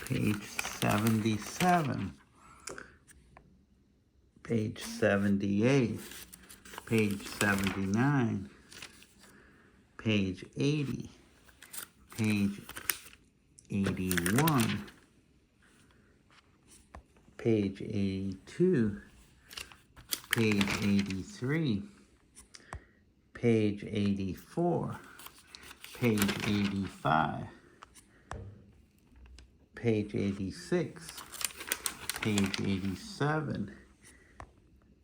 page 77, page 78, page 79, page 80, page 81, page 82, page 83, page 84, page 85, page 86, page 87.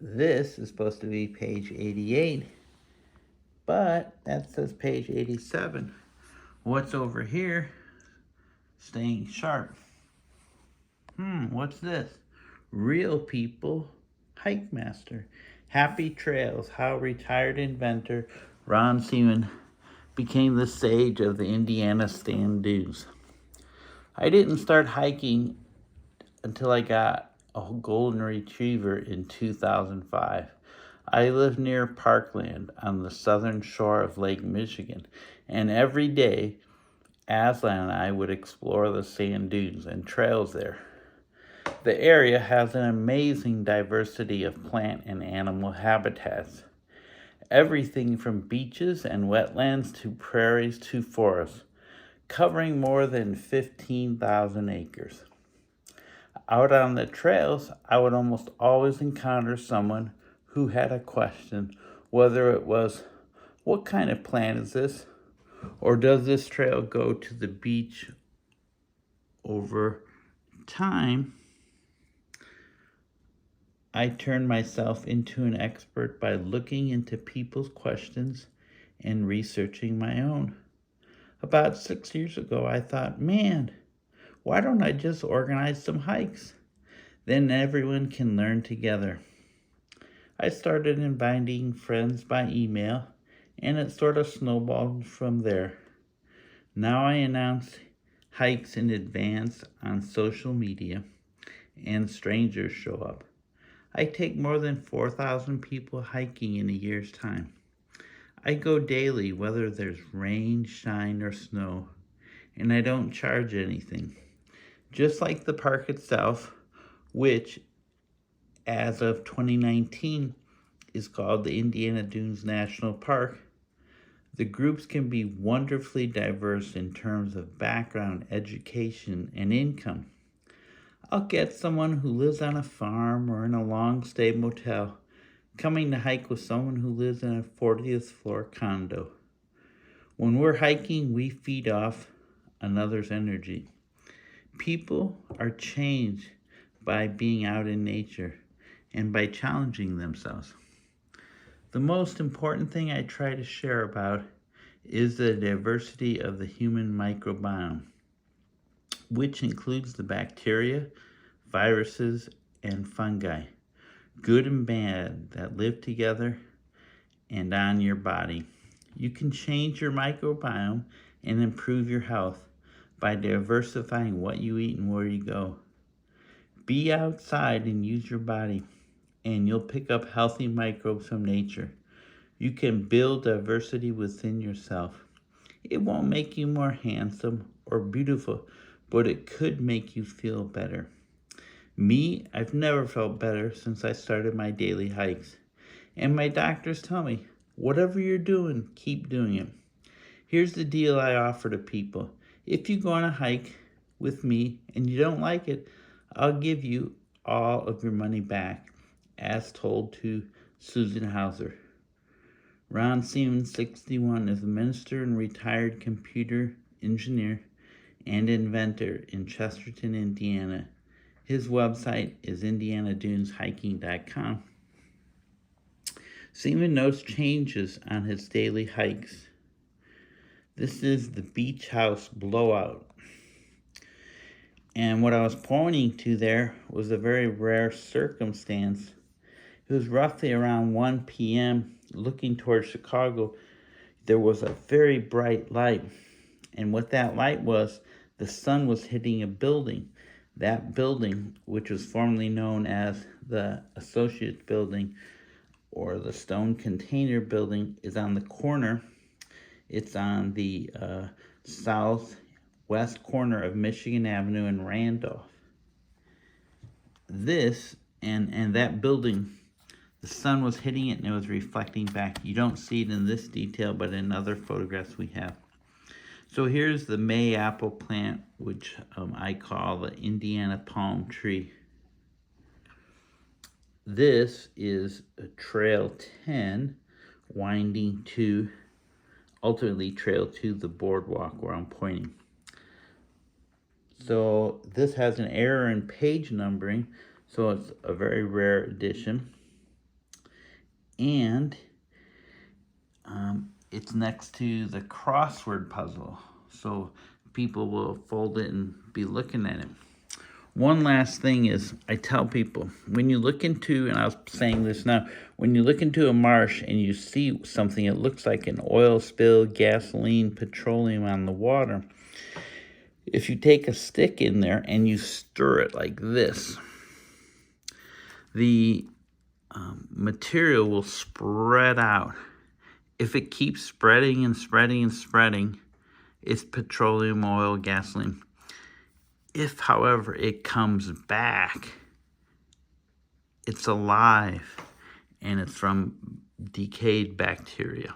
This is supposed to be page 88, but that says page 87. What's over here? Staying sharp. What's this? Real People Hike Master. Happy Trails, how retired inventor Ron Seman became the sage of the Indiana sand dunes. I didn't start hiking until I got a golden retriever in 2005. I live near Parkland on the southern shore of Lake Michigan, and every day Aslan and I would explore the sand dunes and trails there. The area has an amazing diversity of plant and animal habitats. Everything from beaches and wetlands to prairies to forests, covering more than 15,000 acres. Out on the trails, I would almost always encounter someone who had a question, whether it was, what kind of plant is this? Or does this trail go to the beach? Over time, I turned myself into an expert by looking into people's questions and researching my own. About 6 years ago, I thought, man, why don't I just organize some hikes? Then everyone can learn together. I started inviting friends by email, and it sort of snowballed from there. Now I announce hikes in advance on social media, and strangers show up. I take more than 4,000 people hiking in a year's time. I go daily, whether there's rain, shine, or snow, and I don't charge anything. Just like the park itself, which, as of 2019, is called the Indiana Dunes National Park, the groups can be wonderfully diverse in terms of background, education, and income. I'll get someone who lives on a farm or in a long-stay motel coming to hike with someone who lives in a 40th floor condo. When we're hiking, we feed off another's energy. People are changed by being out in nature and by challenging themselves. The most important thing I try to share about is the diversity of the human microbiome, which includes the bacteria, viruses, and fungi, good and bad, that live together and on your body. You can change your microbiome and improve your health by diversifying what you eat and where you go. Be outside and use your body, and you'll pick up healthy microbes from nature. You can build diversity within yourself. It won't make you more handsome or beautiful, but it could make you feel better. Me, I've never felt better since I started my daily hikes. And my doctors tell me, whatever you're doing, keep doing it. Here's the deal I offer to people. If you go on a hike with me and you don't like it, I'll give you all of your money back, as told to Susan Hauser. Ron Seman, 61, is a minister and retired computer engineer and inventor in Chesterton, Indiana. His website is indianaduneshiking.com. Seman notes changes on his daily hikes. This is the beach house blowout. And what I was pointing to there was a very rare circumstance. It was roughly around 1 p.m. looking towards Chicago. There was a very bright light. And what that light was, the sun was hitting a building. That building, which was formerly known as the Associates Building or the Stone Container Building, is on the corner. It's on the south west corner of Michigan Avenue in Randolph. This and that building, the sun was hitting it and it was reflecting back. You don't see it in this detail, but in other photographs we have. So here's the May apple plant, which I call the Indiana palm tree. This is a Trail 10 winding to, ultimately Trail to the boardwalk where I'm pointing. So this has an error in page numbering, so it's a very rare edition. And it's next to the crossword puzzle, so people will fold it and be looking at it. One last thing is, I tell people, when you look into, and I was saying this now, when you look into a marsh and you see something that looks like an oil spill, gasoline, petroleum on the water, if you take a stick in there and you stir it like this, the material will spread out. If it keeps spreading and spreading and spreading, it's petroleum, oil, gasoline. If, however, it comes back, it's alive and it's from decayed bacteria.